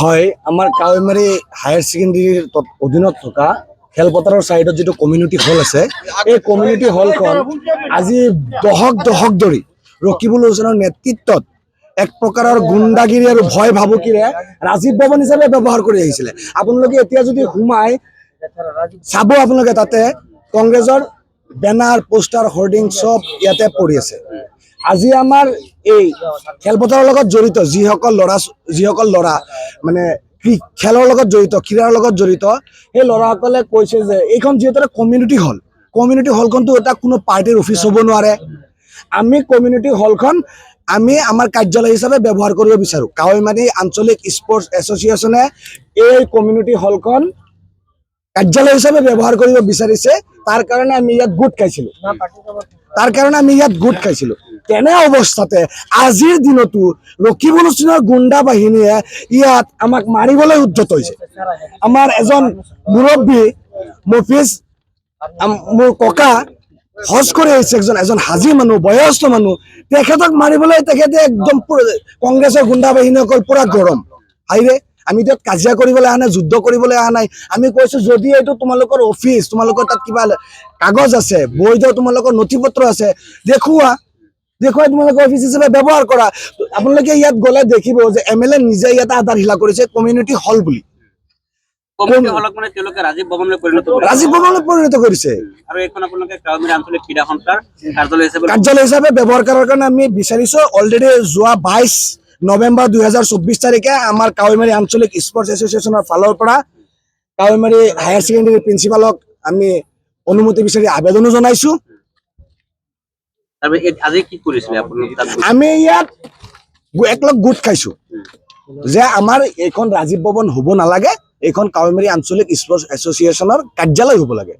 হয়, আমাৰ কাৱৈমাৰী হায়াৰ ছেকেণ্ডেৰীৰ অধীনত থকা খেলপথাৰৰ চাইডত যিটো কমিউনিটি হল আছে, এই কমিউনিটি হলখন আজি দশক ধৰি ৰকিবুল হুছেইনৰ নেতৃত্বত এক প্ৰকাৰৰ গুণ্ডাগিৰি আৰু ভয় ভাবুকিৰে ৰাজীৱ ভৱন হিচাপে ব্যৱহাৰ কৰি আহিছিলে। আপোনালোকে এতিয়া যদি সোমাই চাব, আপোনালোকে তাতে কংগ্ৰেছৰ বেনাৰ, পোষ্টাৰ, হৰ্ডিং চব ইয়াতে পৰি আছে। আজি আমাৰ এই খেলপথাৰৰ লগত জড়িত যিসকল ল'ৰা মানে খেলৰ লগত জড়িত, ক্ৰীড়াৰ লগত জড়িত, সেই ল'ৰাসকলে কৈছে যে এইখন যিহেতু এটা কমিউনিটি হলখনতো এটা কোনো পাৰ্টিৰ অফিচ হ'ব নোৱাৰে। আমি কমিউনিটি হলখন আমাৰ কাৰ্যালয় হিচাপে ব্যৱহাৰ কৰিব বিচাৰোঁ। কাৱৈমাৰী আঞ্চলিক স্পৰ্টছ এছ'চিয়েশ্যনে এই কমিউনিটি হলখন কাৰ্যালয় হিচাপে ব্যৱহাৰ কৰিব বিচাৰিছে। তাৰ কাৰণে আমি ইয়াত গোট খাইছিলোঁ। তেনে অৱস্থাতে আজিৰ দিনতো ৰকিবুল হুছেইনৰ গুণ্ডা বাহিনীয়ে ইয়াত আমাক মাৰিবলৈ উদ্যত হৈছে। আমাৰ এজন মুৰব্বী মফিজ, মোৰ ককা হজ কৰি আহিছে, এজন হাজী মানুহ, বয়স্ক মানুহ, তেখেতক মাৰিবলৈ তেখেতে একদম কংগ্ৰেছৰ গুণ্ডা বাহিনীসকল পুৰা গৰম। হাইৰে, আমি তাত কাজিয়া কৰিবলৈ অহা নাই, যুদ্ধ কৰিবলৈ অহা নাই। আমি কৈছো যদি এইটো তোমালোকৰ অফিচ, তোমালোকৰ তাত কিবা কাগজ আছে, বৈধ তোমালোকৰ নথি পত্ৰ আছে, দেখুৱাই তোমালোকে অফিচ হিচাপে ব্যৱহাৰ কৰা। আপোনালোকে ইয়াত গ'লে দেখিব যে MLA নিজে ইয়াতে আধাৰশিলা কৰিছে কমিউনিটি হল বুলি। ৰাজীৱ ভৱনলৈ পৰিণত কৰিছে। কাৰ্যালয় হিচাপে ব্যৱহাৰ কৰাৰ কাৰণে আমি বিচাৰিছো। অলৰেডি যোৱা 22 নৱেম্বৰ 2024 তাৰিখে আমাৰ কাৱৈমাৰী আঞ্চলিক স্পৰ্টছ এছ'চিয়েশ্যনৰ ফালৰ পৰা কাৱৈমাৰী হায়াৰ ছেকেণ্ডেৰী প্ৰিন্সিপালক আমি অনুমতি বিচাৰি আবেদনো জনাইছো। আমি ইয়াত একলগ গোট খাইছো যে আমাৰ এইখন ৰাজীৱ ভৱন হ'ব নালাগে, এইখন কাৱৈমাৰী আঞ্চলিক স্পৰ্টছ এছ'চিয়েশ্যনৰ কাৰ্যালয় হ'ব লাগে।